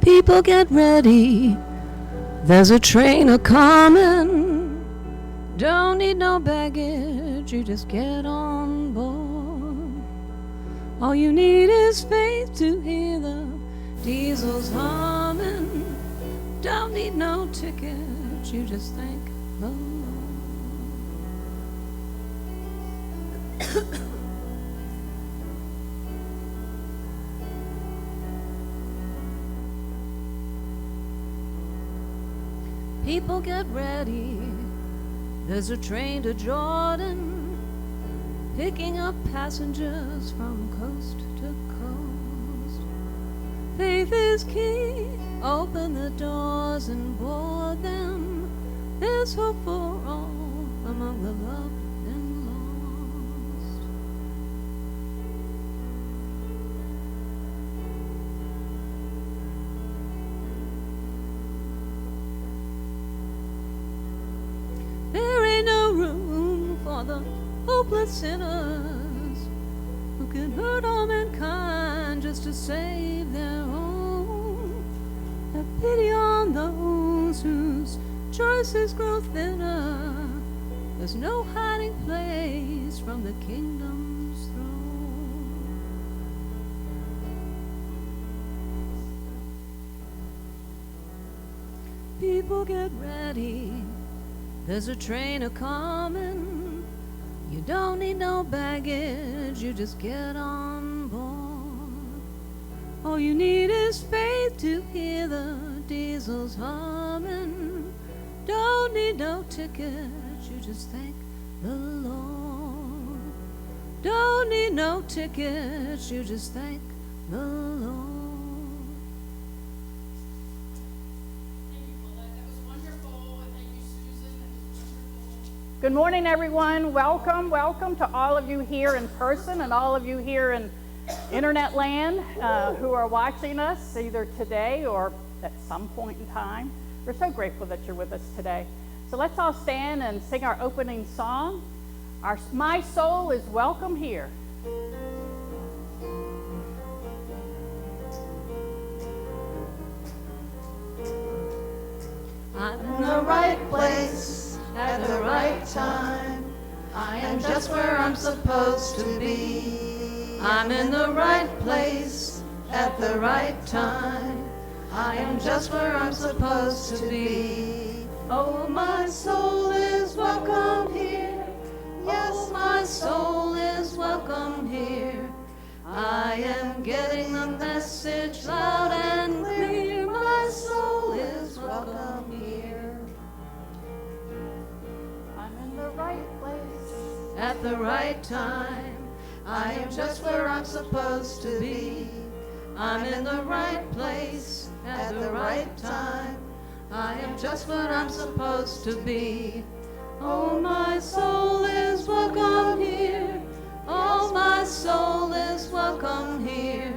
People get ready, there's a train a-comin'. Don't need no baggage, you just get on board. All you need is faith to hear the diesels humming. Don't need no ticket, you just thank the Lord. People get ready, there's a train to Jordan, picking up passengers from coast to coast. Faith is key, open the doors and board them. There's hope for all among the loved and lost. There ain't no room for the hopeless sinners who can hurt all mankind just to save their own. Have pity on those whose choices grow thinner. There's no hiding place from the kingdom's throne. People get ready, there's a train a-comin'. You don't need no baggage, you just get on board. All you need is faith to hear the diesels humming. Don't need no ticket, you just thank the Lord. Don't need no ticket, you just thank the Lord. Good morning, everyone. Welcome to all of you here in person and all of you here in internet land who are watching us either today or at some point in time. We're so grateful that you're with us today. So let's all stand and sing our opening song. My soul is welcome here. I'm in the right place at the right time. I am just where I'm supposed to be. I'm in the right place at the right time. I am just where I'm supposed to be. Oh, my soul is welcome here. Yes, my soul is welcome here. I am getting the message loud and clear. My soul is welcome here. Right place at the right time. I am just where I'm supposed to be. I'm in the right place at the right time. I am just what I'm supposed to be. Oh, my soul is welcome here. Oh, my soul is welcome here.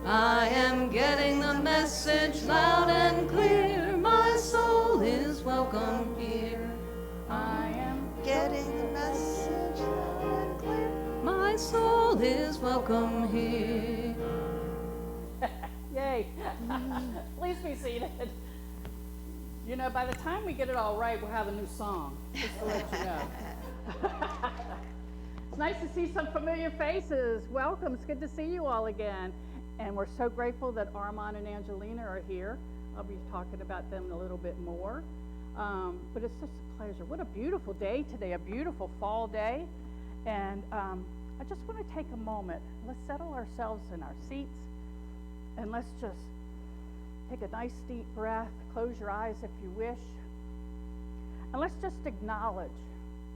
I am getting the message loud and clear. My soul is welcome here. I am getting the message loud and clear. My soul is welcome here. Yay. Please be seated. You know, by the time we get it all right, we'll have a new song, just to let you know. It's nice to see some familiar faces. Welcome. It's good to see you all again. And we're so grateful that Armand and Angelina are here. I'll be talking about them a little bit more. But it's just a pleasure. What a beautiful day today, a beautiful fall day. And I just want to take a moment. Let's settle ourselves in our seats. And let's just take a nice deep breath. Close your eyes if you wish. And let's just acknowledge,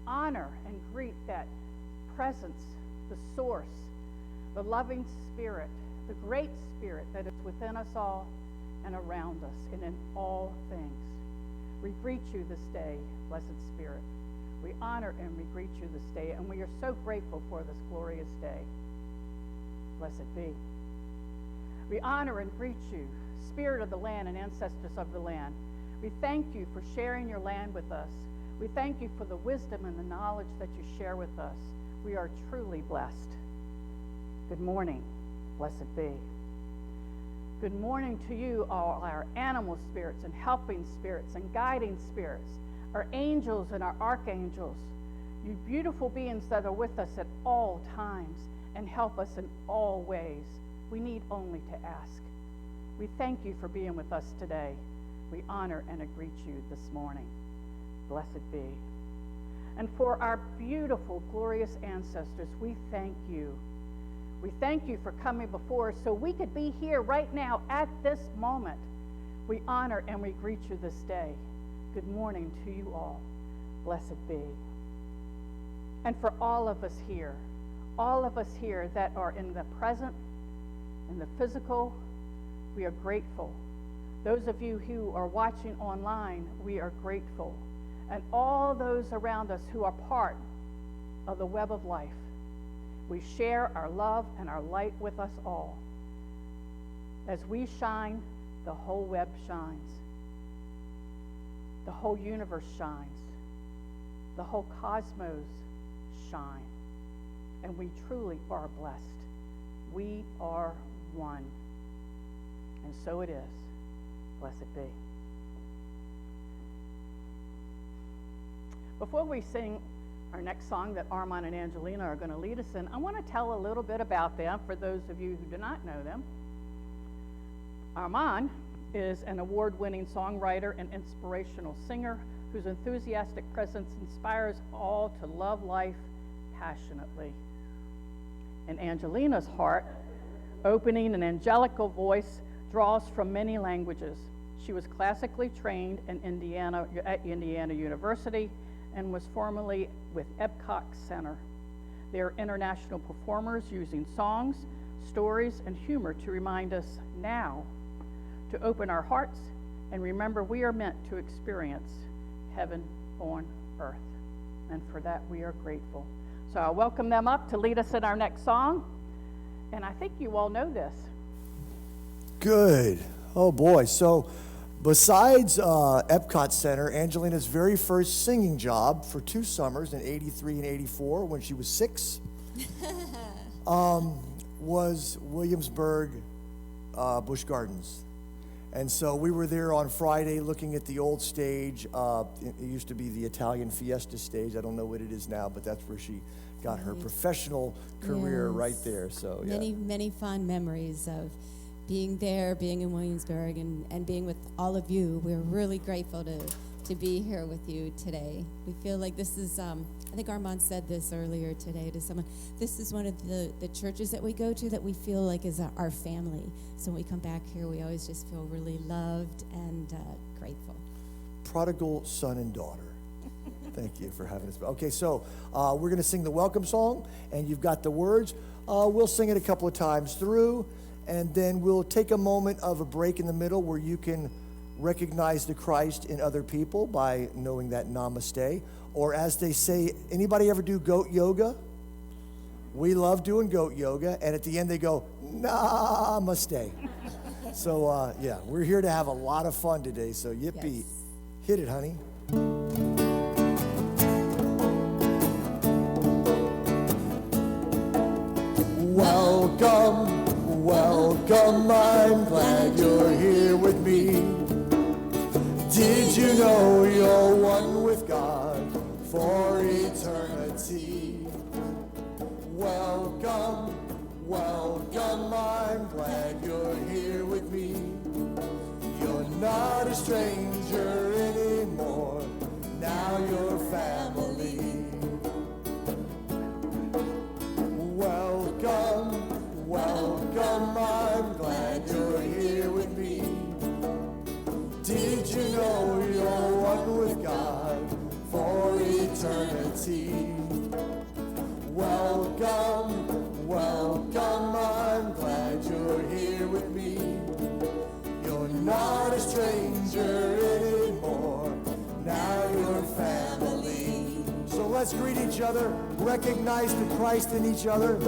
honor, and greet that presence, the source, the loving spirit, the great spirit that is within us all and around us and in all things. We greet you this day, blessed spirit. We honor and we greet you this day, and we are so grateful for this glorious day. Blessed be. We honor and greet you, spirit of the land and ancestors of the land. We thank you for sharing your land with us. We thank you for the wisdom and the knowledge that you share with us. We are truly blessed. Good morning, blessed be. Good morning to you, all our animal spirits and helping spirits and guiding spirits, our angels and our archangels, you beautiful beings that are with us at all times and help us in all ways. We need only to ask. We thank you for being with us today. We honor and greet you this morning. Blessed be. And for our beautiful, glorious ancestors, we thank you. We thank you for coming before us so we could be here right now at this moment. We honor and we greet you this day. Good morning to you all. Blessed be. And for all of us here that are in the present, in the physical, we are grateful. Those of you who are watching online, we are grateful. And all those around us who are part of the web of life, we share our love and our light with us all. As we shine, the whole web shines. The whole universe shines. The whole cosmos shine. And we truly are blessed. We are one. And so it is. Blessed be. Before we sing our next song that Armand and Angelina are going to lead us in, I want to tell a little bit about them for those of you who do not know them. Armand is an award-winning songwriter and inspirational singer whose enthusiastic presence inspires all to love life passionately. And Angelina's heart, opening and angelical voice, draws from many languages. She was classically trained at Indiana University and was formerly with Epcot Center. They are international performers using songs, stories, and humor to remind us now to open our hearts and remember we are meant to experience heaven on earth. And for that we are grateful. So I welcome them up to lead us in our next song. And I think you all know this. Good. Oh boy. So besides Epcot Center, Angelina's very first singing job for 2 summers in 83 and 84 when she was 6 was Williamsburg Busch Gardens. And so we were there on Friday looking at the old stage. It used to be the Italian Fiesta stage. I don't know what it is now, but that's where she got her professional career right there. So many fond memories of being there, being in Williamsburg, and being with all of you. We're really grateful to be here with you today. We feel like this is, I think Armand said this earlier today to someone, this is one of the churches that we go to that we feel like is our family. So when we come back here, we always just feel really loved and grateful. Prodigal son and daughter. Thank you for having us. Okay, so we're going to sing the welcome song, and you've got the words. We'll sing it a couple of times through, and then we'll take a moment of a break in the middle where you can recognize the Christ in other people by knowing that namaste. Or as they say, anybody ever do goat yoga? We love doing goat yoga, and at the end they go, namaste. So, yeah, we're here to have a lot of fun today, so yippee. Yes. Hit it, honey. Welcome, welcome, I'm glad you're here with me. Did you know you're one with God for eternity? Welcome, welcome, I'm glad you're here with me. You're not a stranger anymore. Now you're family. Welcome, welcome, I'm glad you're here with me. Did you know you're one with God for eternity? Welcome, welcome, I'm glad you're here with me. You're not a stranger anymore. Now you're family. So let's greet each other, recognize the Christ in each other.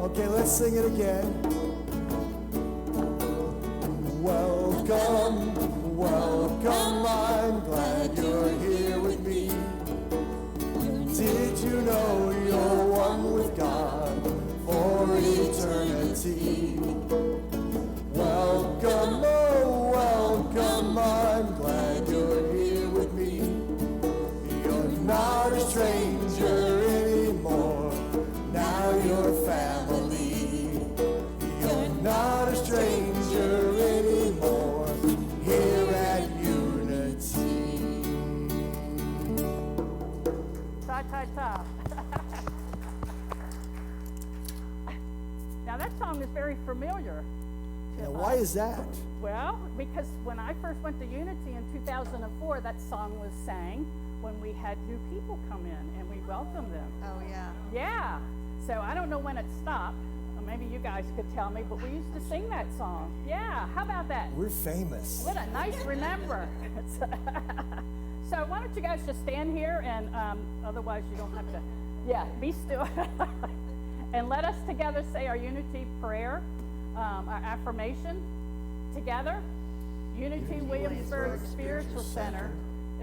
Okay, let's sing it again. Welcome, welcome, I'm glad you're here with me. Did you know you're one with God for eternity? Welcome, oh, welcome, I'm glad you're here with me. You're not a stranger anymore. Now you're family. You're not a stranger anymore. Here at Unity. Ta ta ta. Now that song is very familiar. Now, why is that? Well, because when I first went to Unity in 2004, that song was sang when we had new people come in and we welcomed them. Oh, yeah. Yeah. So I don't know when it stopped. Or maybe you guys could tell me, but we used to sing that song. Yeah. How about that? We're famous. What a nice remember. So why don't you guys just stand here and otherwise you don't have to, be still. And let us together say our unity prayer, our affirmation together. Unity Williamsburg Spiritual Center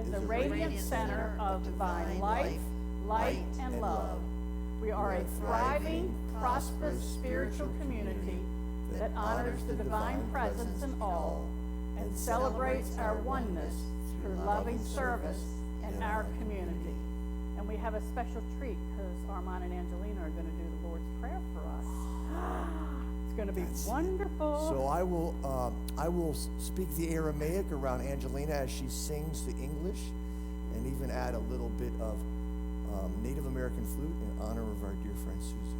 is a radiant center of divine life, light, and love. We are a thriving, prosperous spiritual community that honors the divine presence in all and celebrates our oneness through loving service in our community. And we have a special treat because Armand and Angelina are going to do the Lord's Prayer for us. It's going to be wonderful. So I will speak the Aramaic around Angelina as she sings the English, and even add a little bit of Native American flute in honor of our dear friend Susan.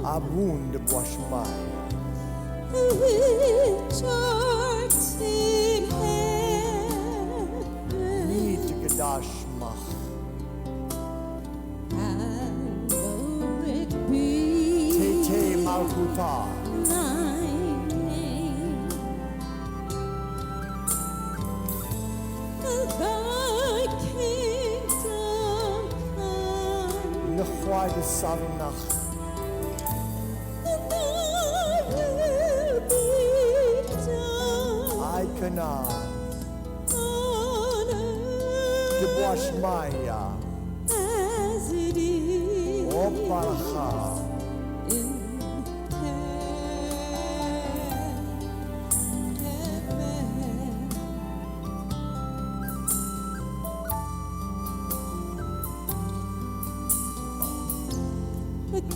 Abund Boshmai. Which art in heaven, Meet Gadashmach. hallowed be Tete Malkuta. thy name. Thy kingdom come, Nechwa de Savnach. thy will be done I Kana. on earth Geboshmaya. as it is Oparacha. in heaven.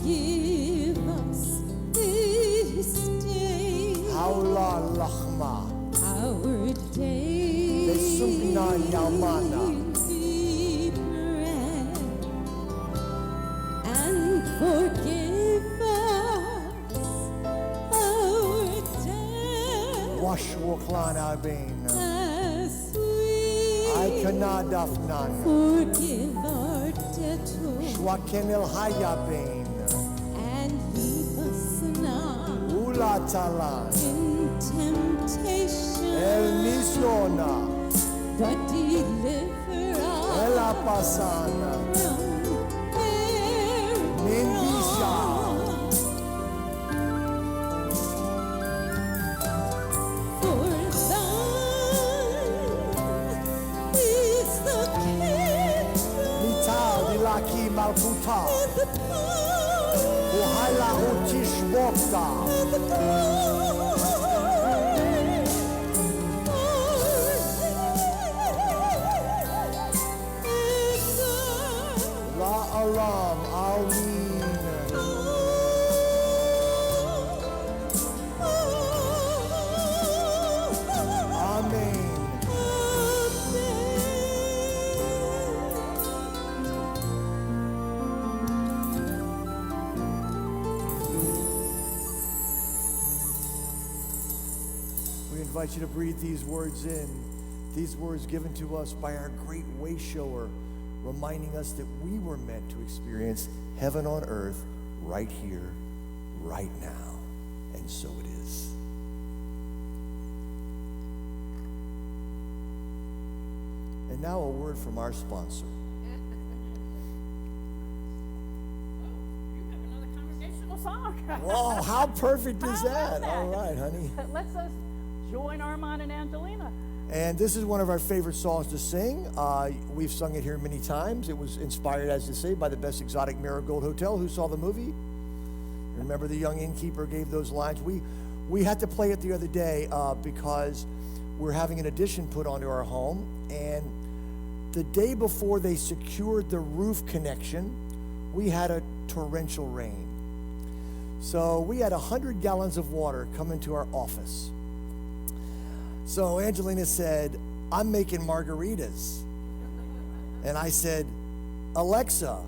Give us this day Haula Lachma. our daily Besugna Yamana. bread, and forgive us our debt Washwoklan Abin. as we I Kana Dafnan. forgive our debtors, Shwakenel Hayabin. and lead us not Ulatala. in temptation, El Misiona. but deliver us Ela Pasana. from error. Mindisha. For thine is the kingdom Nita Dilaki Malputa. and the power Uhala Utishbokta. and the glory forever. La Alam Almin. Amen. We invite you to breathe these words in, these words given to us by our great way shower, reminding us that we were meant to experience heaven on earth right here, right now. And so it is. And now a word from our sponsor. You have another congregational song. Whoa, how perfect is How that? about that? All right, honey. Let's us join Armand and Angelina. And this is one of our favorite songs to sing. We've sung it here many times. It was inspired, as you say, by the Best Exotic Marigold Hotel. Who saw the movie? Remember the young innkeeper gave those lines? We had to play it the other day because we're having an addition put onto our home. And the day before they secured the roof connection, we had a torrential rain. So we had 100 gallons of water come into our office. So Angelina said, I'm making margaritas. And I said, Alexa,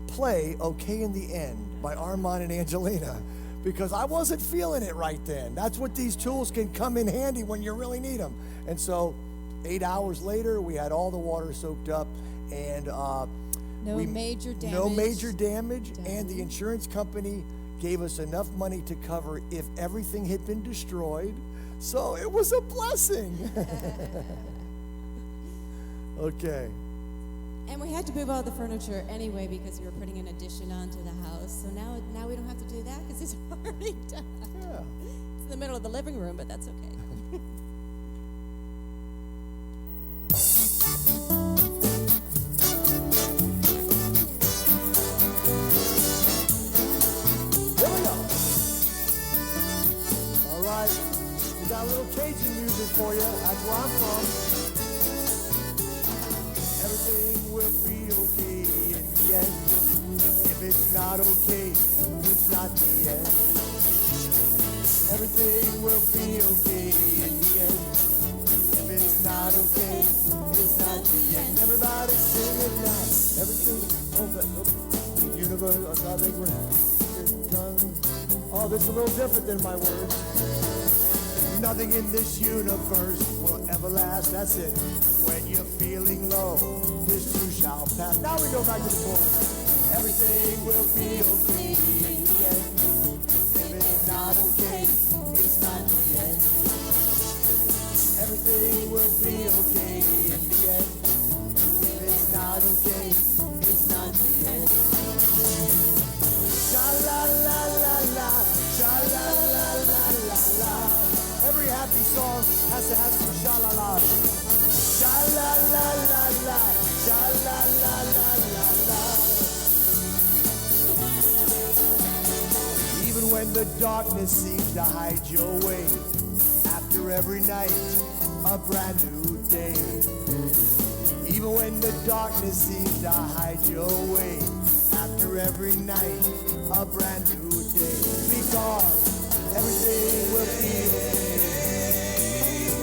play Okay in the End by Armand and Angelina, because I wasn't feeling it right then. That's what these tools can come in handy when you really need them. And so 8 hours later, we had all the water soaked up, and No major damage. no major damage, and the insurance company gave us enough money to cover if everything had been destroyed. So it was a blessing. Okay. And we had to move all the furniture anyway because we were putting an addition onto the house. So now we don't have to do that because it's already done. Yeah. It's in the middle of the living room, but that's okay. Here we go. All right. We got a little Cajun music for you. That's where I'm from. Everything will be okay in the end. If it's not okay, it's not the end. Everything will be okay in the end. If it's not okay, it's not the end. Everybody sing it now. Everything, universe, I think we're done. Oh, this is a little different than my words. Nothing in this universe will ever last. That's it. When you're feeling low, this too shall pass. Now we go back to the chorus. Everything will be okay in the end. If it's not okay, it's not the end. Everything will be okay in the end. If it's not okay, it's not the end. Sha la la la la, sha la la la la la. Every happy song has to have some sha la la. Sha la la la la, sha la la la la la. Even when the darkness seems to hide your way, after every night, a brand new day. Even when the darkness seems to hide your way, after every night, a brand new day. Because everything will be okay.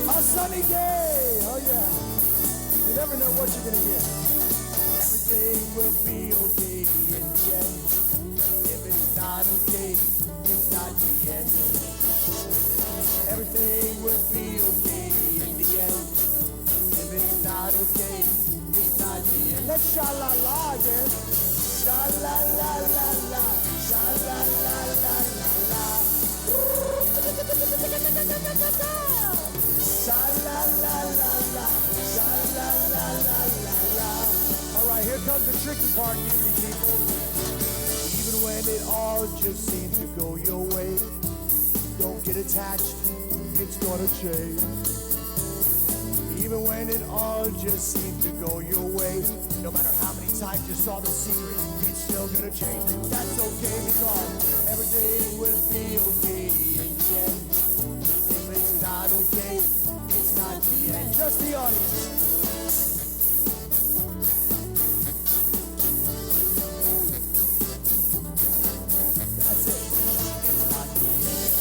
A sunny day, oh yeah. You never know what you're gonna get. Everything will be okay in the end. If it's not okay, it's not the end. Everything will be okay in the end. If it's not okay, it's not the end. Let's sha-la-la again. Sha-la-la-la-la, sha-la-la-la-la-la. Sha la la la la, sha la la la la la. All right, here comes the tricky part, unity people. Even when it all just seems to go your way, don't get attached, it's gonna change. Even when it all just seemed to go your way, no matter how many times you saw the secret, it's still gonna change. That's okay because everything will be okay in the end. If it's not okay, it's not the end. Just the audience. That's it. It's not the end.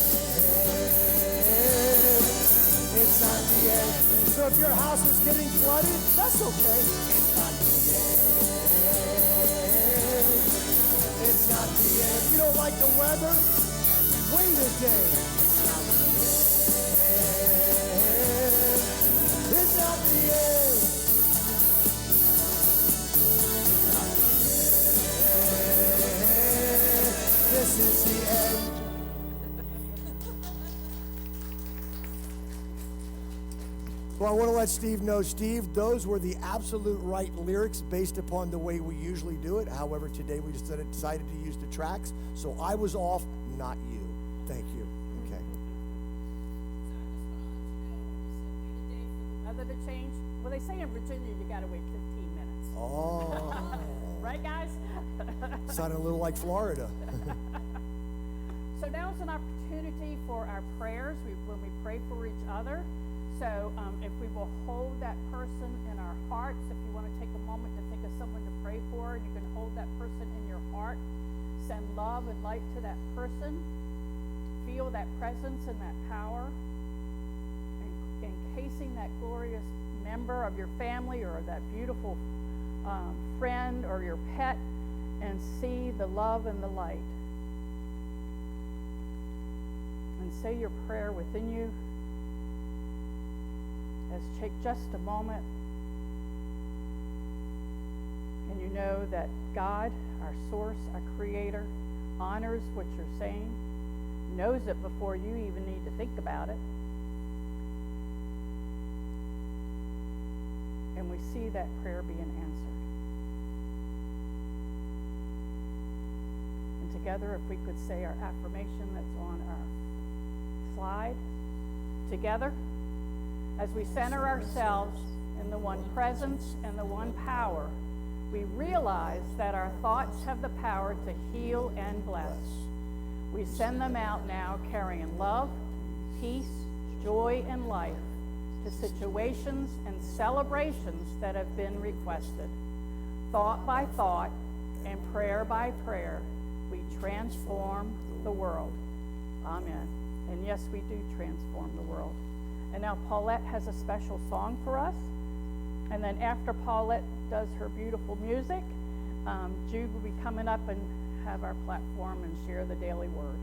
It's not the end. So if your house is getting flooded, that's okay. It's not the end. It's not the end. If you don't like the weather, wait a day. It's not the end. It's not the end. It's not the end. This is the end. Well, I want to let Steve know, Steve, those were the absolute right lyrics based upon the way we usually do it. However, today we just decided to use the tracks. So I was off, not you. Thank you. Okay. Other to change, well, they say in Virginia you got to wait 15 minutes. Oh. Right, guys? Sounded a little like Florida. So now is an opportunity for our prayers when we pray for each other. So if we will hold that person in our hearts, if you want to take a moment to think of someone to pray for, and you can hold that person in your heart, send love and light to that person, feel that presence and that power, encasing that glorious member of your family or that beautiful friend or your pet, and see the love and the light. And say your prayer within you. Let's take just a moment, and you know that God, our source, our creator, honors what you're saying, knows it before you even need to think about it. And we see that prayer being answered. And together, if we could say our affirmation that's on our slide, together. As we center ourselves in the one presence and the one power, we realize that our thoughts have the power to heal and bless. We send them out now carrying love, peace, joy, and life to situations and celebrations that have been requested. Thought by thought and prayer by prayer, we transform the world. Amen. And yes, we do transform the world. And now Paulette has a special song for us. And then after Paulette does her beautiful music, Jude will be coming up and have our platform and share the daily word.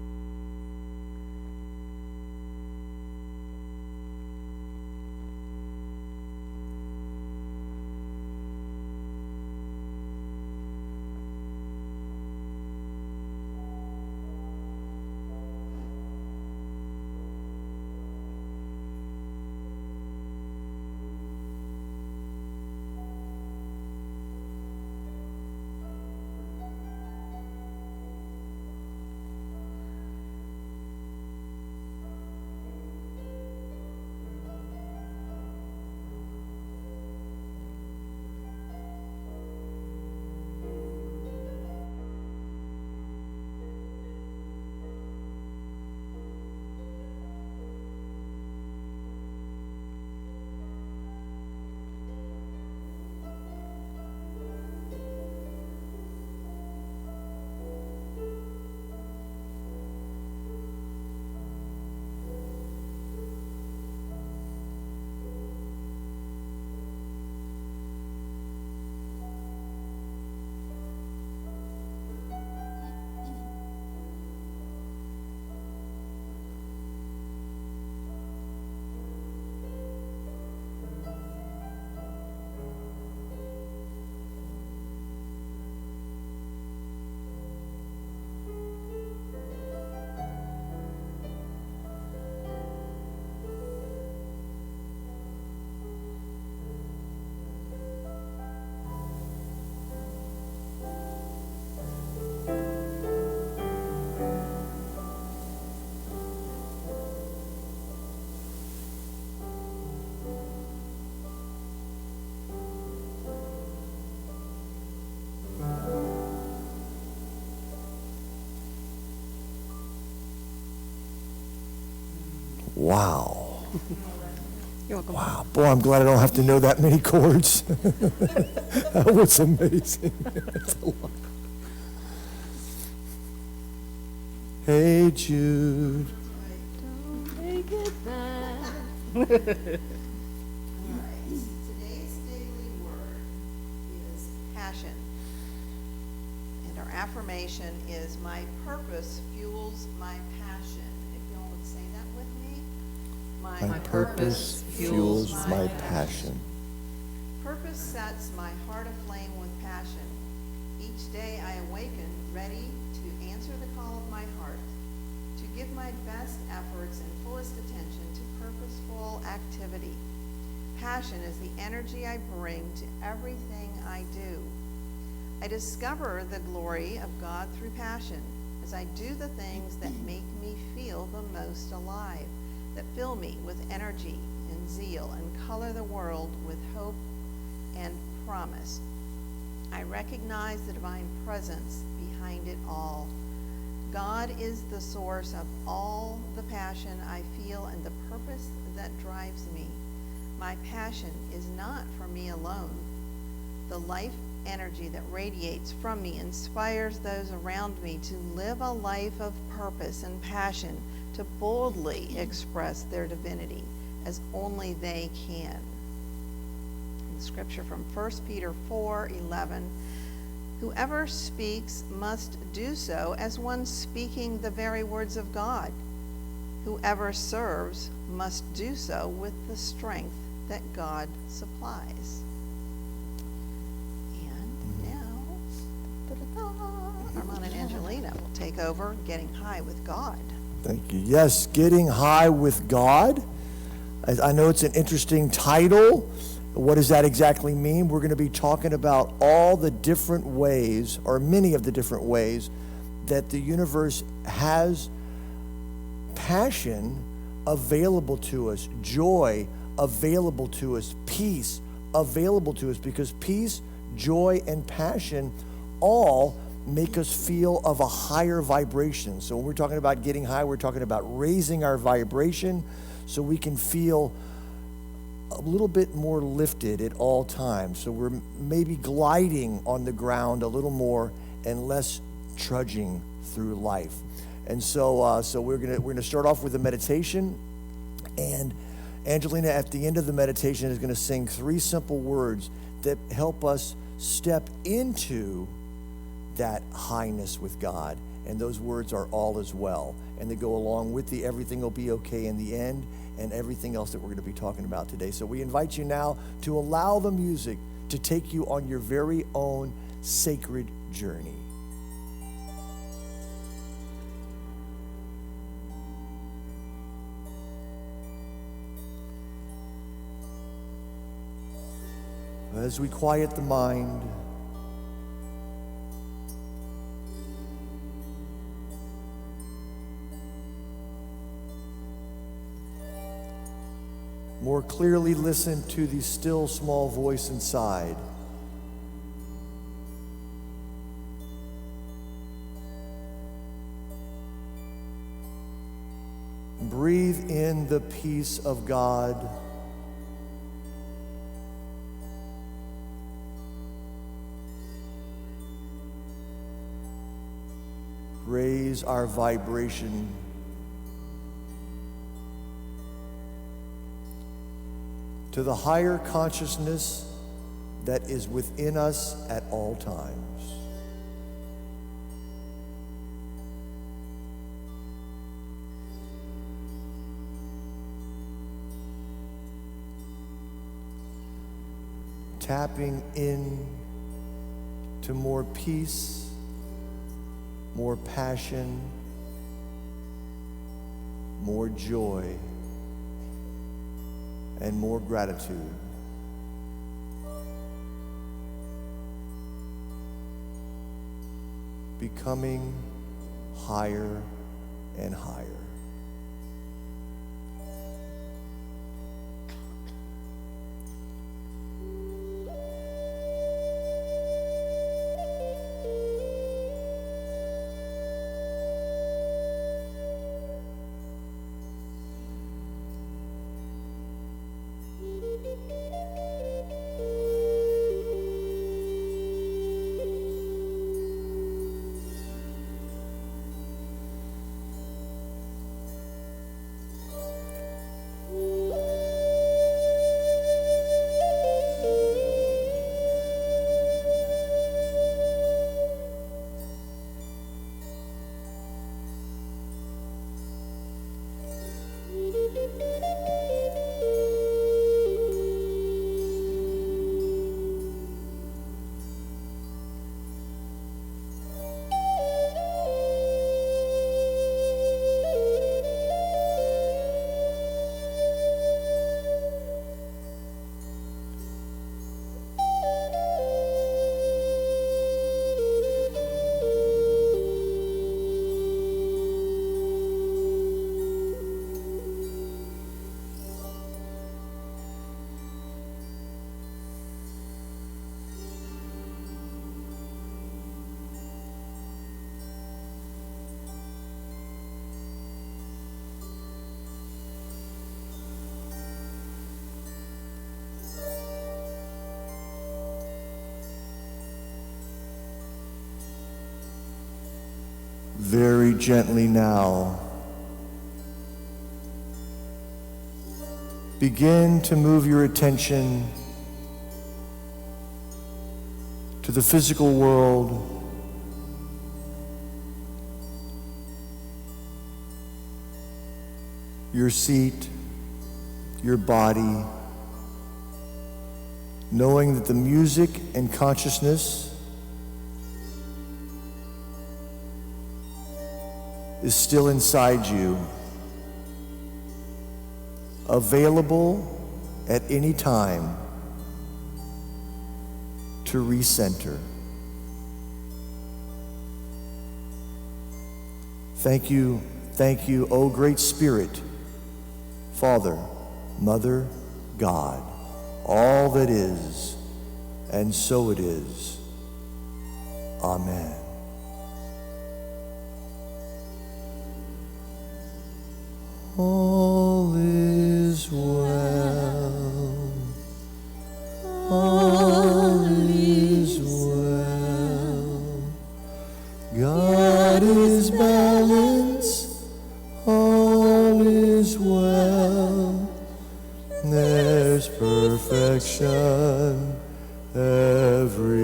Wow. You're welcome. Wow. Boy, I'm glad I don't have to know that many chords. That was amazing. That's a lot. Hey, Jude. Don't make it bad. Today's daily word is passion. And our affirmation is, my purpose fuels my passion. If y'all would say that with me. My purpose fuels my passion. Purpose sets my heart aflame with passion. Each day I awaken ready to answer the call of my heart, to give my best efforts and fullest attention to purposeful activity. Passion is the energy I bring to everything I do. I discover the glory of God through passion as I do the things that make me feel the most alive, that fill me with energy and zeal and color the world with hope and promise. I recognize the divine presence behind it all. God is the source of all the passion I feel and the purpose that drives me. My passion is not for me alone. The life energy that radiates from me inspires those around me to live a life of purpose and passion, to boldly express their divinity as only they can. Scripture from 1 Peter 4:11. Whoever speaks must do so as one speaking the very words of God. Whoever serves must do so with the strength that God supplies. And now, Armand and Angelina will take over Getting High with God. Thank you. Yes, Getting High with God. I know it's an interesting title. What does that exactly mean? We're going to be talking about all the different ways, or many of the different ways, that the universe has passion available to us, joy available to us, peace available to us, because peace, joy, and passion all make us feel of a higher vibration. So when we're talking about getting high, we're talking about raising our vibration so we can feel a little bit more lifted at all times. So we're maybe gliding on the ground a little more and less trudging through life. And so we're gonna start off with a meditation, and Angelina at the end of the meditation is gonna sing 3 simple words that help us step into that highness with God. And those words are all is well, and they go along with the everything will be okay in the end and everything else that we're going to be talking about today. So we invite you now to allow the music to take you on your very own sacred journey. As we quiet the mind, more clearly listen to the still small voice inside. Breathe in the peace of God. Raise our vibration. To the higher consciousness that is within us at all times. Tapping in to more peace, more passion, more joy, and more gratitude. Becoming higher and higher. very gently now, begin to move your attention to the physical world, your seat, your body, knowing that the music and consciousness is still inside you, available at any time to recenter. Thank you, O great Spirit, Father, Mother, God, all that is, and so it is. Amen. All is well. All is well. God is balanced. All is well. There's perfection everywhere.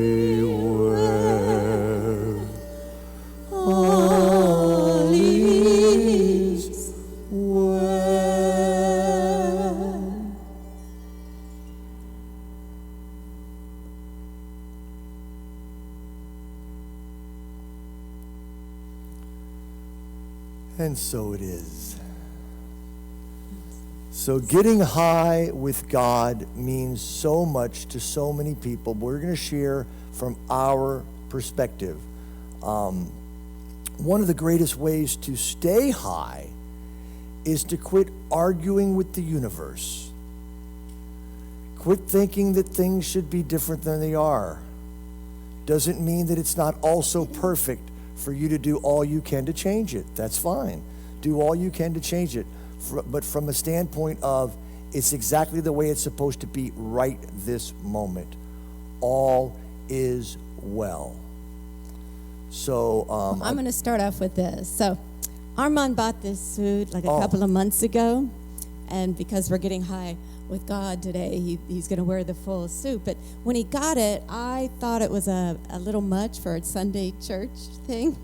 All is well. And so it is. So getting high with God means so much to so many people. We're going to share from our perspective. One of the greatest ways to stay high is to quit arguing with the universe. Quit thinking that things should be different than they are. Doesn't mean that it's not also perfect for you to do all you can to change it. That's fine. Do all you can to change it. But from a standpoint of it's exactly the way it's supposed to be right this moment. All is well. So I'm going to start off with this. So Armand bought this suit like a couple of months ago, and because we're getting high with God today, he's going to wear the full suit. But when he got it, I thought it was a little much for a Sunday church thing.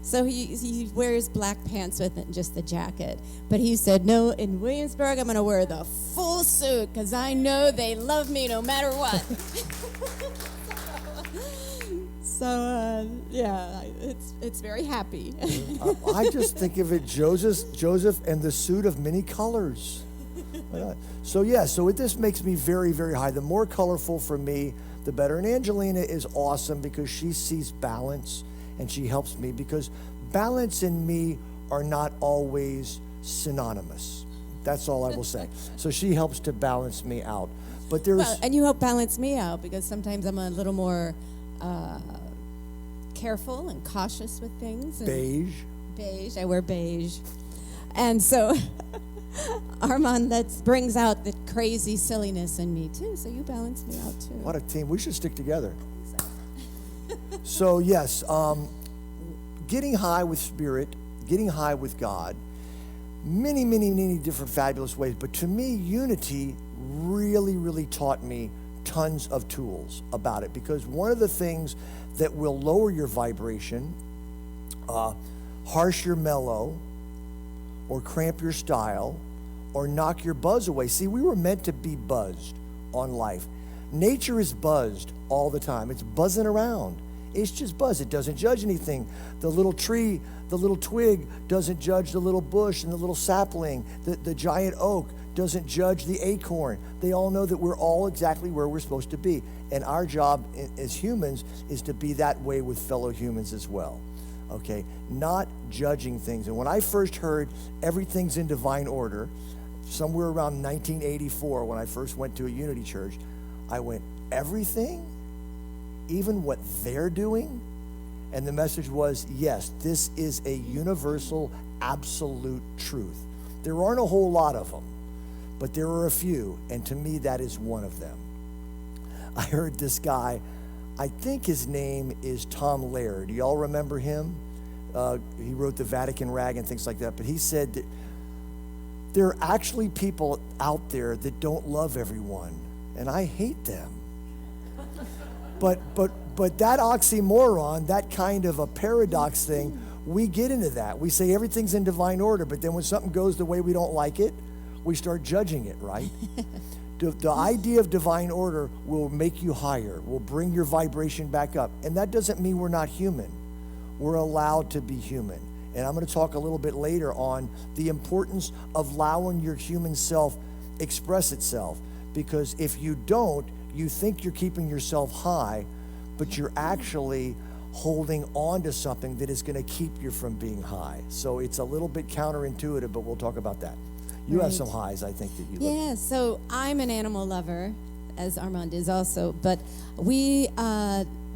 So he wears black pants with it and just the jacket. But he said, no, in Williamsburg, I'm going to wear the full suit because I know they love me no matter what. So, yeah, it's very happy. I just think of it, Joseph and the suit of many colors. So this makes me very, very high. The more colorful for me, the better. And Angelina is awesome because she sees balance. And she helps me because balance and me are not always synonymous. That's all I will say. So she helps to balance me out. But and you help balance me out because sometimes I'm a little more careful and cautious with things. And beige. I wear beige. And so Armand, that brings out the crazy silliness in me too. So you balance me out too. What a team. We should stick together. So yes, getting high with Spirit, getting high with God, many, many, many different fabulous ways. But to me, unity really, really taught me tons of tools about it. Because one of the things that will lower your vibration, harsh your mellow, or cramp your style, or knock your buzz away. See, we were meant to be buzzed on life. Nature is buzzed all the time. It's buzzing around. It's just buzz. It doesn't judge anything. The little tree, the little twig doesn't judge the little bush and the little sapling. The giant oak doesn't judge the acorn. They all know that we're all exactly where we're supposed to be. And our job as humans is to be that way with fellow humans as well. Okay? Not judging things. And when I first heard everything's in divine order, somewhere around 1984 when I first went to a Unity church, I went, everything? Even what they're doing? And the message was, yes, this is a universal, absolute truth. There aren't a whole lot of them, but there are a few, and to me, that is one of them. I heard this guy, I think his name is Tom Laird. Do y'all remember him? He wrote the Vatican Rag and things like that. But he said that there are actually people out there that don't love everyone, and I hate them. But that oxymoron, that kind of a paradox thing, we get into that. We say everything's in divine order, but then when something goes the way we don't like it, we start judging it, right? The idea of divine order will make you higher, will bring your vibration back up. And that doesn't mean we're not human. We're allowed to be human. And I'm going to talk a little bit later on the importance of allowing your human self express itself. Because if you don't, you think you're keeping yourself high, but you're actually holding on to something that is going to keep you from being high. So it's a little bit counterintuitive, but we'll talk about that. You have some highs, I think, that you look. Yeah, so I'm an animal lover, as Armand is also, but we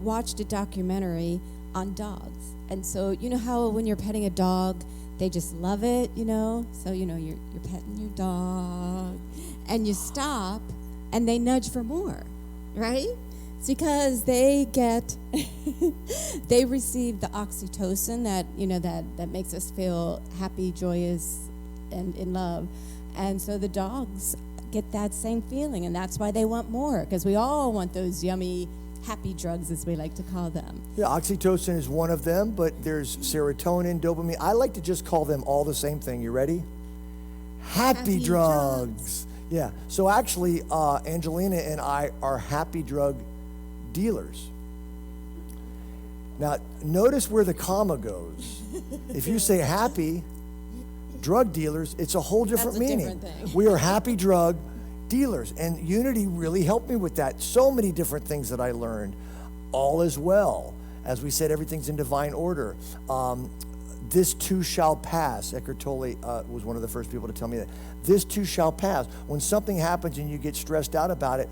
watched a documentary on dogs. And so you know how when you're petting a dog, they just love it, you know? So, you know, you're petting your dog, and you stop, and they nudge for more, right? It's because they get, they receive the oxytocin that, you know, that makes us feel happy, joyous, and in love. And so the dogs get that same feeling, and that's why they want more, because we all want those yummy, happy drugs, as we like to call them. Yeah, oxytocin is one of them, but there's serotonin, dopamine. I like to just call them all the same thing. You ready? Happy drugs. Yeah, so actually, Angelina and I are happy drug dealers. Now, notice where the comma goes. If you say happy drug dealers, it's a whole different That's a meaning. different thing. We are happy drug dealers, and Unity really helped me with that. So many different things that I learned. All is well. As we said, everything's in divine order. This too shall pass. Eckhart Tolle was one of the first people to tell me that. This too shall pass. When something happens and you get stressed out about it,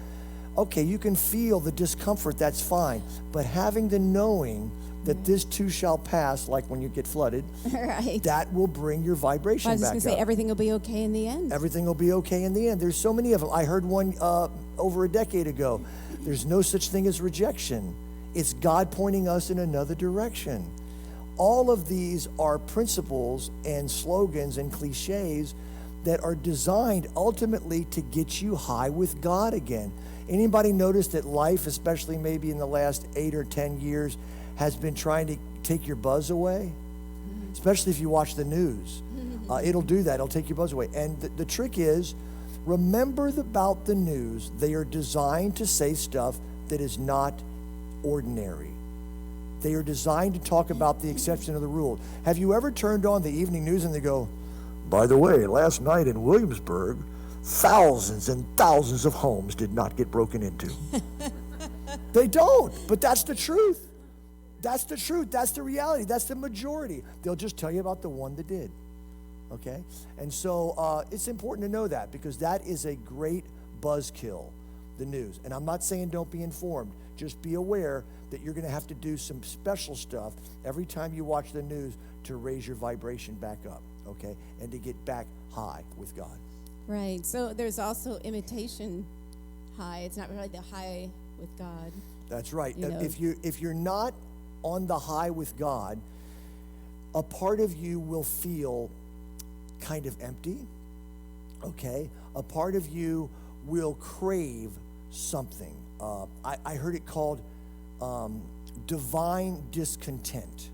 okay, you can feel the discomfort, that's fine. But having the knowing that this too shall pass, like when you get flooded, Right. that will bring your vibration I was back just going to up. say, everything will be okay in the end. Everything will be okay in the end. There's so many of them. I heard one over a decade ago. There's no such thing as rejection. It's God pointing us in another direction. All of these are principles and slogans and cliches that are designed ultimately to get you high with God again. Anybody notice that life, especially maybe in the last 8 or 10 years, has been trying to take your buzz away? Especially if you watch the news. It'll do that. It'll take your buzz away. And the trick is, remember about the news. They are designed to say stuff that is not ordinary. They are designed to talk about the exception of the rule. Have you ever turned on the evening news and they go, by the way, last night in Williamsburg, thousands and thousands of homes did not get broken into. They don't, but that's the truth. That's the truth. That's the reality. That's the majority. They'll just tell you about the one that did. Okay? And so it's important to know that, because that is a great buzzkill, the news. And I'm not saying don't be informed. Just be aware that you're going to have to do some special stuff every time you watch the news to raise your vibration back up, okay? And to get back high with God. Right. So there's also imitation high. It's not really the high with God. That's right. You know. If you're not on the high with God, a part of you will feel kind of empty, okay? A part of you will crave something. I heard it called divine discontent.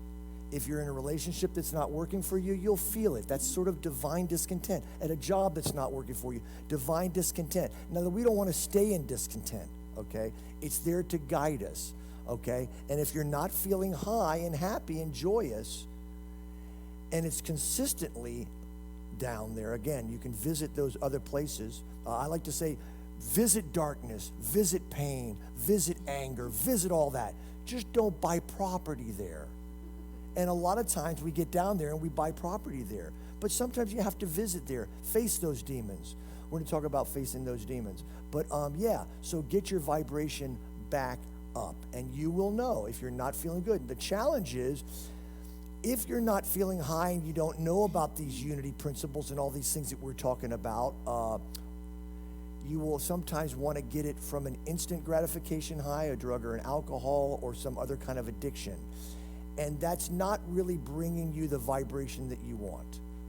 If you're in a relationship that's not working for you, you'll feel it. That's sort of divine discontent. At a job that's not working for you, divine discontent. Now, we don't want to stay in discontent, okay? It's there to guide us, okay? And if you're not feeling high and happy and joyous, and it's consistently down there, again, you can visit those other places. I like to say, visit darkness, visit pain, visit anger, visit all that. Just don't buy property there. And a lot of times we get down there and we buy property there. But sometimes you have to visit there, face those demons. We're going to talk about facing those demons. But yeah, so get your vibration back up. And you will know if you're not feeling good. The challenge is, if you're not feeling high and you don't know about these unity principles and all these things that we're talking about, you will sometimes want to get it from an instant gratification high, a drug or an alcohol or some other kind of addiction. and that's not really bringing you the vibration that you want,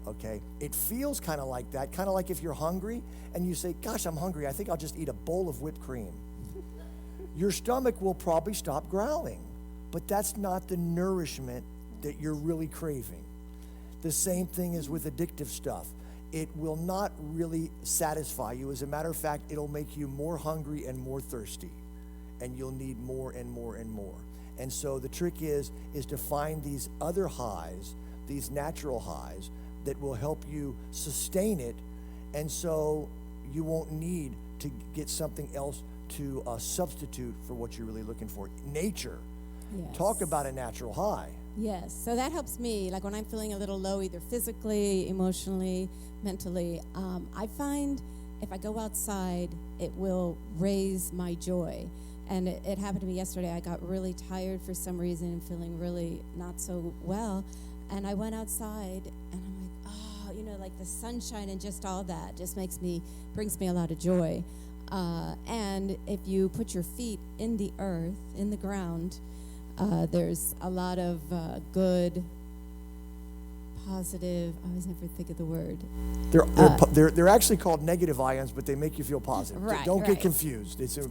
okay? It feels kind of like that, kind of like if you're hungry and you say, gosh, I'm hungry, I think I'll just eat a bowl of whipped cream. Your stomach will probably stop growling, but that's not the nourishment that you're really craving. The same thing is with addictive stuff. It will not really satisfy you. As a matter of fact, it'll make you more hungry and more thirsty, and you'll need more and more and more. And so the trick is to find these other highs, these natural highs that will help you sustain it, and so you won't need to get something else to substitute for what you're really looking for. Nature. Yes. Talk about a natural high. Yes, so that helps me. Like when I'm feeling a little low, either physically, emotionally, mentally, I find if I go outside, it will raise my joy. And it happened to me yesterday. I got really tired for some reason and feeling really not so well. And I went outside and I'm like, oh, you know, like the sunshine and just all that just brings me a lot of joy. And if you put your feet in the earth, in the ground, there's a lot of good, positive. I always never think of the word. They're actually called negative ions, but they make you feel positive. Right, Don't right. get confused. So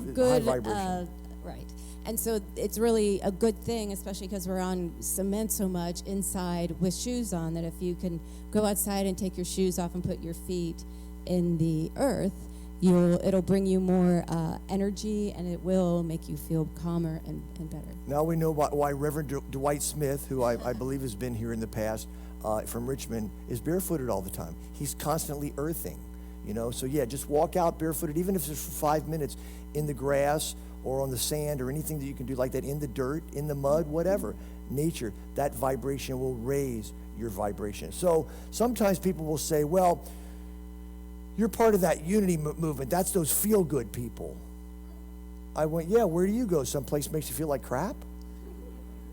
high good, vibration. right. And so it's really a good thing, especially because we're on cement so much inside with shoes on, that if you can go outside and take your shoes off and put your feet in the earth, it'll bring you more energy, and it will make you feel calmer and better. Now we know why Reverend Dwight Smith, who I believe has been here in the past from Richmond, is barefooted all the time. He's constantly earthing, you know. So yeah, just walk out barefooted, even if it's for 5 minutes in the grass or on the sand or anything that you can do like that, in the dirt, in the mud, whatever. Nature, that vibration will raise your vibration. So sometimes people will say, well, you're part of that unity movement. That's those feel-good people. I went, yeah, where do you go? Someplace makes you feel like crap?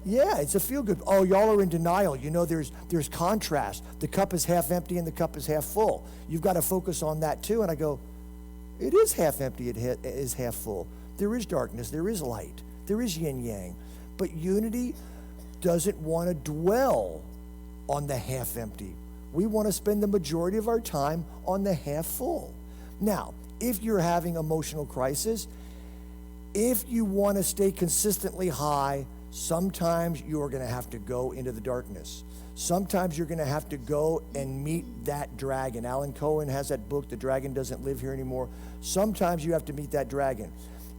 Yeah, it's a feel-good. Oh, y'all are in denial. You know, there's contrast. The cup is half empty and the cup is half full. You've got to focus on that too. And I go, it is half empty, it is half full. There is darkness, there is light, there is yin-yang. But unity doesn't want to dwell on the half empty. We want to spend the majority of our time on the half full. Now, if you're having emotional crisis, if you want to stay consistently high, sometimes you're going to have to go into the darkness. Sometimes you're going to have to go and meet that dragon. Alan Cohen has that book, The Dragon Doesn't Live Here Anymore. Sometimes you have to meet that dragon.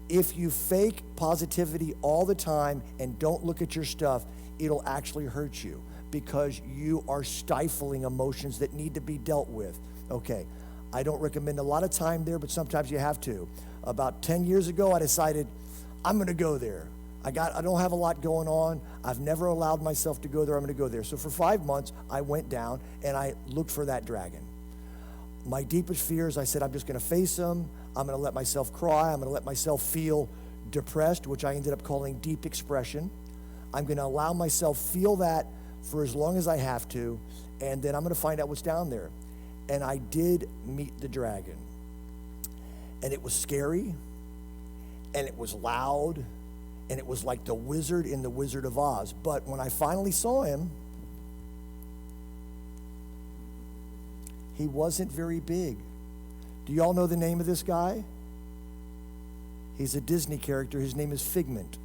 If you fake positivity all the time and don't look at your stuff, it'll actually hurt you, because you are stifling emotions that need to be dealt with. Okay, I don't recommend a lot of time there, but sometimes you have to. About 10 years ago, I decided I'm going to go there. I don't have a lot going on. I've never allowed myself to go there. I'm going to go there. So for 5 months, I went down and I looked for that dragon. My deepest fears, I said, I'm just going to face them. I'm going to let myself cry. I'm going to let myself feel depressed, which I ended up calling deep expression. I'm going to allow myself feel that for as long as I have to, and then I'm going to find out what's down there. And I did meet the dragon. And it was scary, and it was loud, and it was like the wizard in The Wizard of Oz. But when I finally saw him, he wasn't very big. Do y'all know the name of this guy? He's a Disney character. His name is Figment.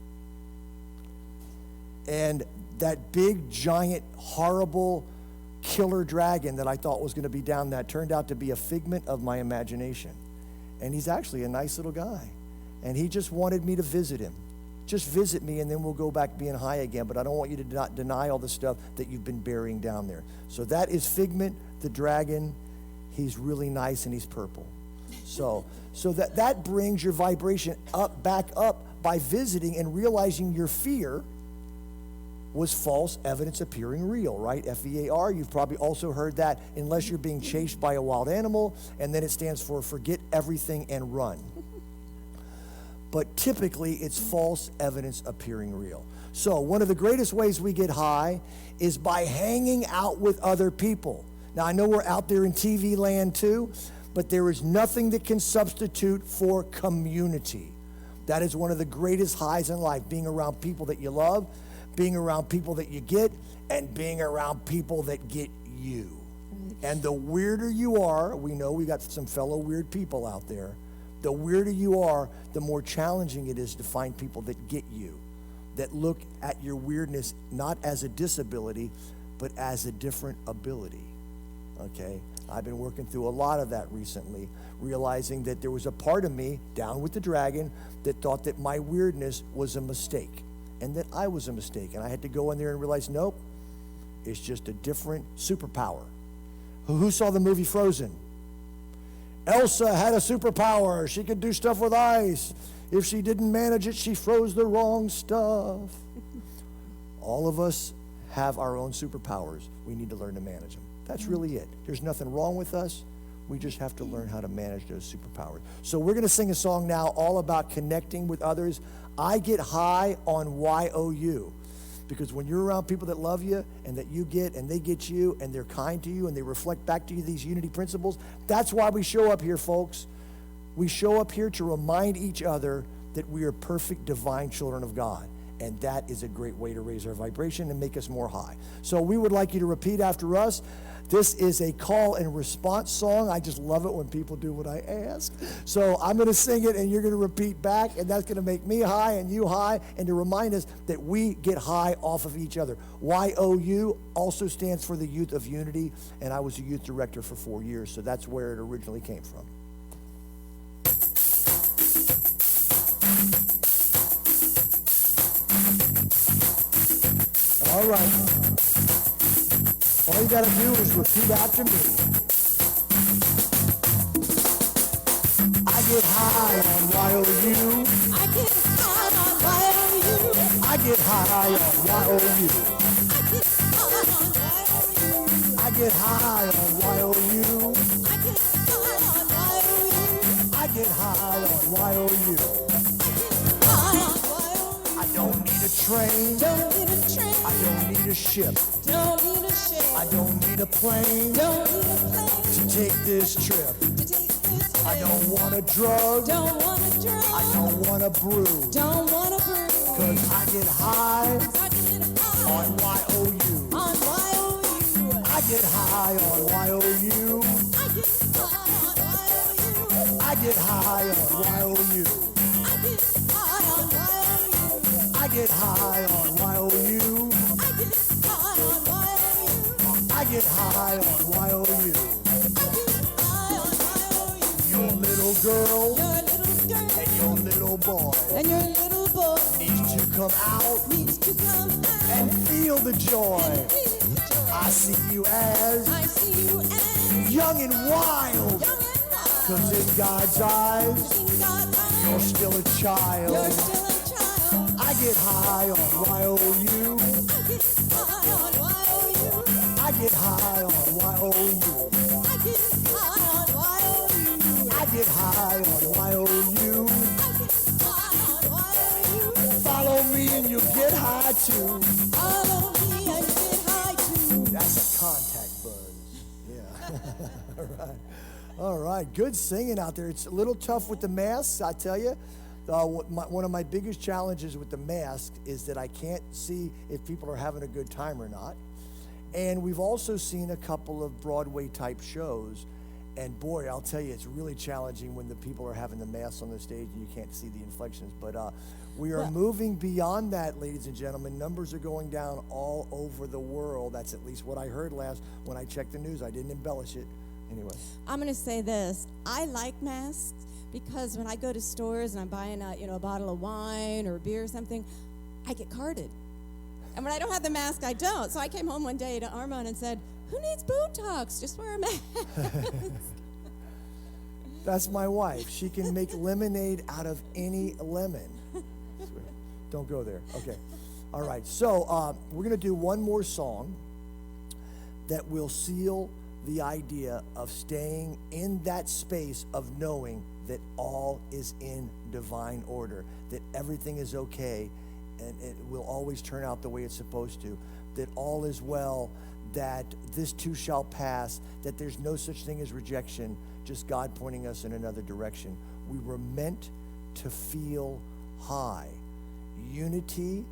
And that big, giant, horrible, killer dragon that I thought was going to be down that turned out to be a figment of my imagination. And he's actually a nice little guy. And he just wanted me to visit him. Just visit me, and then we'll go back being high again. But I don't want you to not deny all the stuff that you've been burying down there. So that is Figment, the dragon. He's really nice, and he's purple. So that brings your vibration back up by visiting and realizing your fear was false evidence appearing real, right? FEAR, you've probably also heard that, unless you're being chased by a wild animal, and then it stands for forget everything and run. But typically, it's false evidence appearing real. So one of the greatest ways we get high is by hanging out with other people. Now, I know we're out there in TV land too, but there is nothing that can substitute for community. That is one of the greatest highs in life, being around people that you love, being around people that you get and being around people that get you. And the weirder you are, we know we got some fellow weird people out there. The weirder you are, the more challenging it is to find people that get you, that look at your weirdness not as a disability, but as a different ability. Okay? I've been working through a lot of that recently, realizing that there was a part of me, down with the dragon, that thought that my weirdness was a mistake and that I was a mistake. And I had to go in there and realize, nope, it's just a different superpower. Who saw the movie Frozen? Elsa had a superpower. She could do stuff with ice. If she didn't manage it, she froze the wrong stuff. All of us have our own superpowers. We need to learn to manage them. That's really it. There's nothing wrong with us. We just have to learn how to manage those superpowers. So we're going to sing a song now all about connecting with others. I get high on YOU. Because when you're around people that love you and that you get and they get you and they're kind to you and they reflect back to you these unity principles, that's why we show up here, folks. We show up here to remind each other that we are perfect divine children of God. And that is a great way to raise our vibration and make us more high. So we would like you to repeat after us. This is a call and response song. I just love it when people do what I ask. So I'm going to sing it and you're going to repeat back, and that's going to make me high and you high, and to remind us that we get high off of each other. YOU also stands for the Youth of Unity, and I was a youth director for 4 years, so that's where it originally came from. All right. All you got to do is repeat after me. I get high on YOU. I get high on YOU. I get high on YOU. I get high on YOU. I get high on YOU. I don't need a train. Don't need a train. I don't need a ship. Don't need a ship. I don't need a plane Don't need a plane to take this trip. to take this trip. I don't want a drug. Don't want a drug. I don't want a brew. Don't want a brew. 'Cause I get high I get high on YOU. on YOU. I get high on YOU. I get high on YOU. I get high on YOU. I get high on YOU. I get high on YOU. I get high on YOU. Your little girl Your little girl and your little boy and your little boy needs to come out needs to come out and feel the joy. and feel the joy. I see you as I see you as young and wild. young and wild. 'Cause in God's eyes, In God's eyes, you're still a you're child. still a child. I get high on YOU. I get high on YOU. I get high on YOU. I get high on YOU. I get high on YOU. I get high on YOU. Follow me and you'll get high too. Follow me and get high too. That's a contact buzz. Yeah. All right. All right. Good singing out there. It's a little tough with the masks, I tell you. One of my biggest challenges with the mask is that I can't see if people are having a good time or not. And we've also seen a couple of Broadway type shows. And boy, I'll tell you, it's really challenging when the people are having the masks on the stage and you can't see the inflections. But we are moving beyond that, ladies and gentlemen. Numbers are going down all over the world. That's at least what I heard last when I checked the news. I didn't embellish it. Anyway. I'm going to say this. I like masks because when I go to stores and I'm buying a bottle of wine or beer or something, I get carded. And when I don't have the mask, I don't. So I came home one day to Armand and said, "Who needs Botox? Just wear a mask." That's my wife. She can make lemonade out of any lemon. Don't go there. Okay. All right. So we're going to do one more song that will seal the idea of staying in that space of knowing that all is in divine order, that everything is okay, and it will always turn out the way it's supposed to, that all is well, that this too shall pass, that there's no such thing as rejection, just God pointing us in another direction. We were meant to feel high. Unity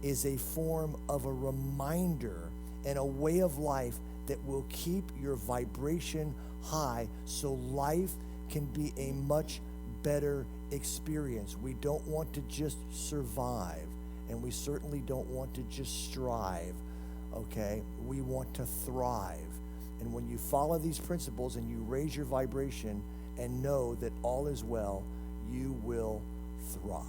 is a form of a reminder and a way of life that will keep your vibration high so life can be a much better experience. We don't want to just survive, and we certainly don't want to just strive, okay? We want to thrive. And when you follow these principles and you raise your vibration and know that all is well, you will thrive.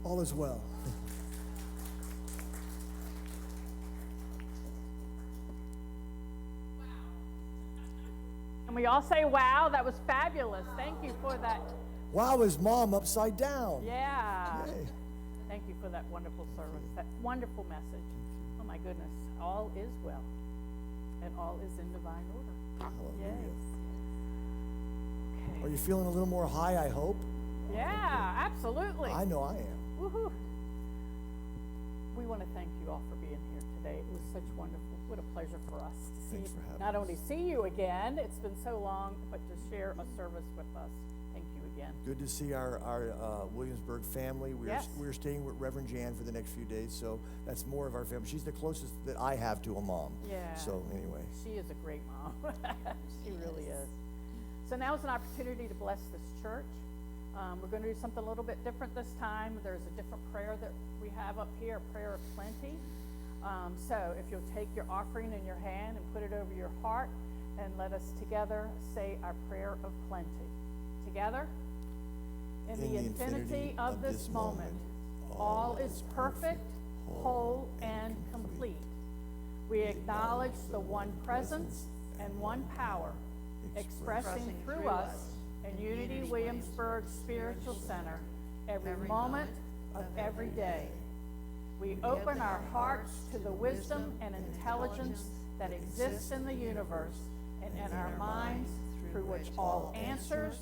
All is well. And we all say, wow, that was fabulous. Thank you for that. Wow is mom upside down. Yeah. Yay. Thank you for that wonderful service, that wonderful message. Oh my goodness, all is well, and all is in divine order. Hallelujah. Yes. Are Okay. you feeling a little more high, I hope? Yeah, absolutely. I know I am. Woohoo. We want to thank you all for being here today. It was such wonderful What a pleasure for us to see, Thanks for having not us. only see you again, it's been so long, but to share a service with us. Thank you again. Good to see our Williamsburg family. Yes. We're staying with Reverend Jan for the next few days, so that's more of our family. She's the closest that I have to a mom. Yeah. So anyway. She is a great mom. She really is. So now is an opportunity to bless this church. We're going to do something a little bit different this time. There's a different prayer that we have up here, a prayer of plenty. So if you'll take your offering in your hand and put it over your heart, and let us together say our prayer of plenty. Together? In the infinity of this moment, all is perfect, whole, and complete. We acknowledge the one presence and one power, expressing through us in Unity Williamsburg Spiritual Center every moment of every day. We open our hearts to the wisdom and intelligence that exists in the universe and in our minds, through which all answers,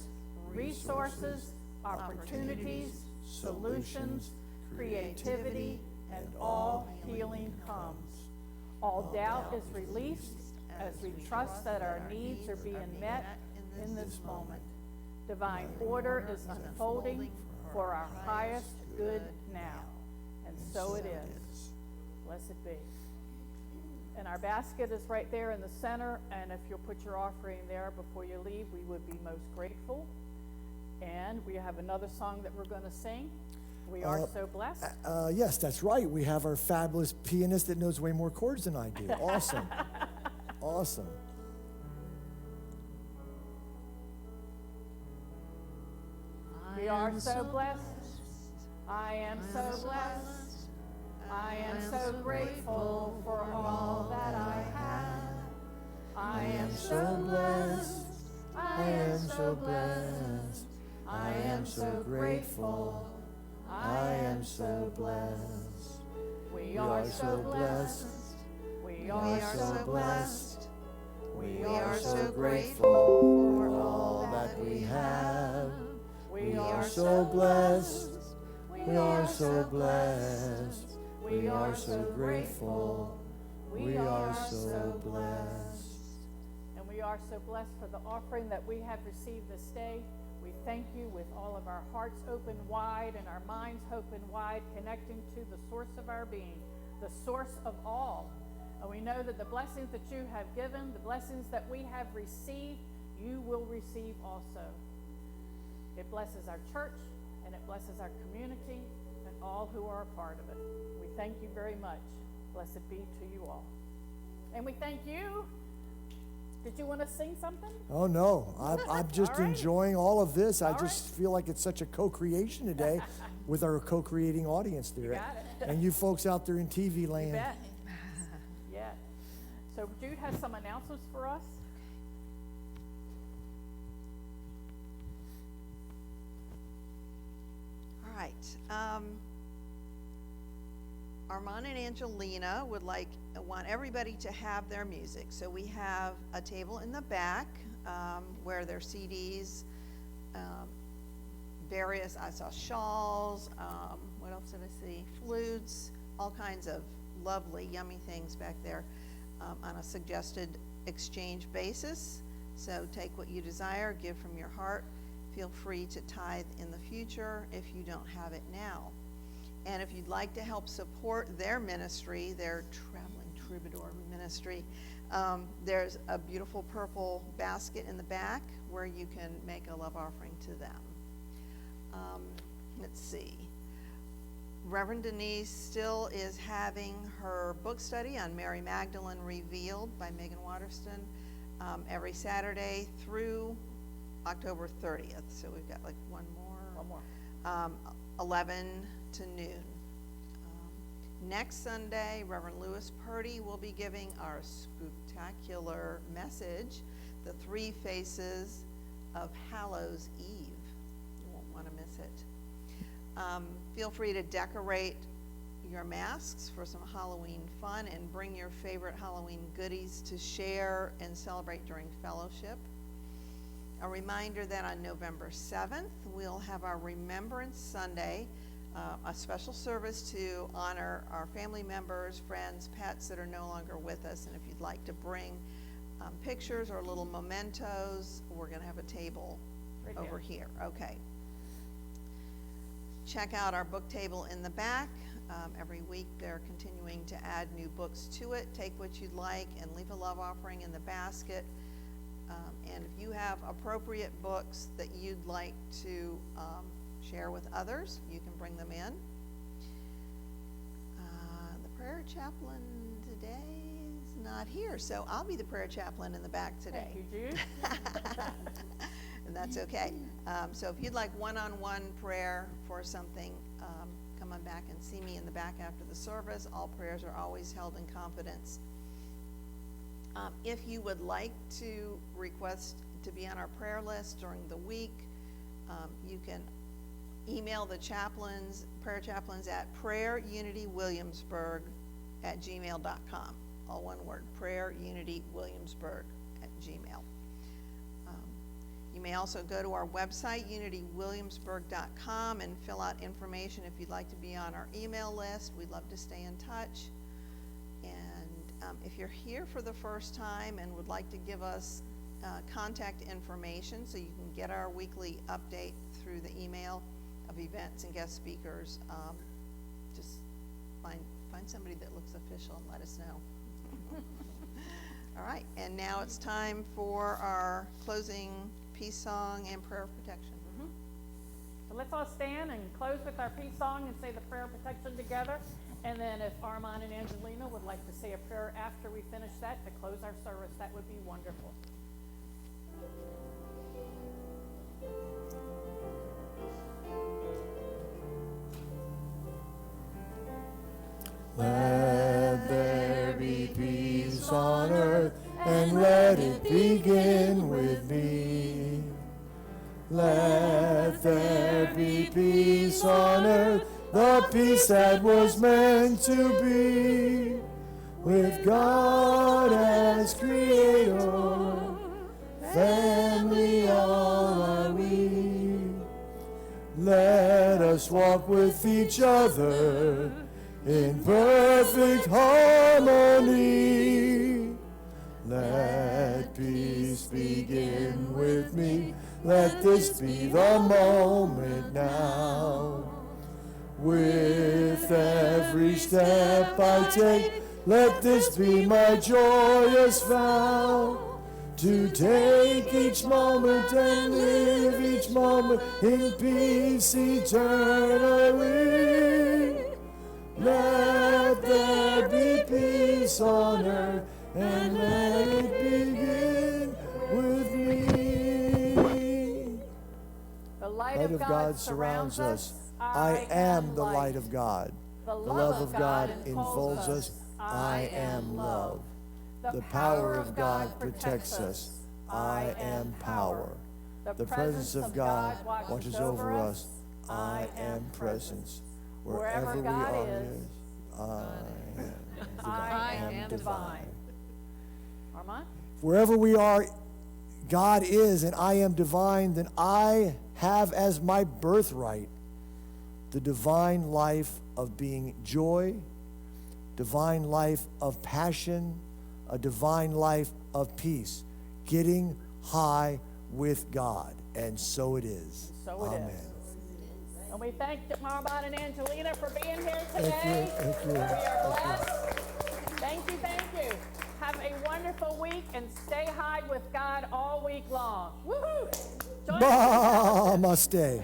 resources, opportunities, solutions, creativity, and all healing comes. All doubt is released as we trust that our needs are being met in this moment. Divine order is unfolding for our highest good now. And so it is. Blessed be. And our basket is right there in the center, and if you'll put your offering there before you leave, we would be most grateful. And we have another song that we're going to sing. We are so blessed. Yes, that's right. We have our fabulous pianist that knows way more chords than I do. Awesome. Awesome. We are so blessed. I am so blessed. I am so grateful for all that I have. I am so blessed. I am so blessed. I am so grateful. I am so blessed. We are so blessed. We are so blessed. We are so grateful for all that we have. We are so blessed. We are so blessed. We are so grateful. We are so blessed. And we are so blessed for the offering that we have received this day. We thank you with all of our hearts open wide and our minds open wide, connecting to the source of our being, the source of all. And we know that the blessings that you have given, the blessings that we have received, you will receive also. It blesses our church, and it blesses our community, and all who are a part of it. We thank you very much. Blessed be to you all. And we thank you. Did you want to sing something? Oh, no. I'm just All right. enjoying all of this. I All just feel like it's such a co-creation today with our co-creating audience there. got it. And you folks out there in TV You land. bet. Yeah. So Jude has some announcements for us. All right. Armand and Angelina want everybody to have their music. So we have a table in the back where their CDs, I saw shawls, what else did I see? Flutes, all kinds of lovely, yummy things back there on a suggested exchange basis. So take what you desire, give from your heart. Feel free to tithe in the future if you don't have it now. And if you'd like to help support their ministry, their traveling troubadour ministry, there's a beautiful purple basket in the back where you can make a love offering to them. Let's see. Reverend Denise still is having her book study on Mary Magdalene Revealed by Megan Waterston every Saturday through October 30th. So we've got like one more. 11 to noon. Next Sunday, Reverend Lewis Purdy will be giving our spectacular message, The Three Faces of Hallows Eve. You won't want to miss it. Feel free to decorate your masks for some Halloween fun and bring your favorite Halloween goodies to share and celebrate during fellowship. A reminder that on November 7th, we'll have our Remembrance Sunday a special service to honor our family members, friends, pets that are no longer with us. And if you'd like to bring pictures or little mementos, we're going to have a table Right over here. Okay. Check out our book table in the back. Every week they're continuing to add new books to it. Take what you'd like and leave a love offering in the basket. And if you have appropriate books that you'd like to share with others, you can bring them in. The prayer chaplain today is not here, so I'll be the prayer chaplain in the back today. Thank you, Jude. And that's okay. So if you'd like one-on-one prayer for something, come on back and see me in the back after the service. All prayers are always held in confidence. If you would like to request to be on our prayer list during the week, you can email the chaplains, prayer chaplains at prayerunitywilliamsburg@gmail.com. All one word, prayerunitywilliamsburg@gmail. You may also go to our website, unitywilliamsburg.com, and fill out information if you'd like to be on our email list. We'd love to stay in touch. And if you're here for the first time and would like to give us contact information so you can get our weekly update through the email of events and guest speakers, just find somebody that looks official and let us know. All right, and now it's time for our closing peace song and prayer of protection. So let's all stand and close with our peace song and say the prayer of protection together. And then if Armand and Angelina would like to say a prayer after we finish that to close our service, that would be wonderful. Let there be peace on earth, and let it begin with me. Let there be peace on earth, the peace that was meant to be, with God as creator, family all are we. Let us walk with each other in perfect harmony. Let peace begin with me. Let this be the moment now. With every step I take, let this be my joyous vow. To take each moment and live each moment in peace eternally. Let there be peace on earth, and let it begin with me. The light of God surrounds us. I am the light of God. The love of God enfolds us. I am love. The power of God protects us. I am power. The presence of God watches over us. I am presence. Wherever we are, I am divine. Armand? Wherever we are, God is, and I am divine, then I have as my birthright the divine life of being joy, divine life of passion, a divine life of peace, getting high with God. And so it is. So it Amen. is. And we thank Armand and Angelina for being here today. Thank you. We are blessed. Thank you. Have a wonderful week and stay high with God all week long. Woohoo! Join us. Namaste.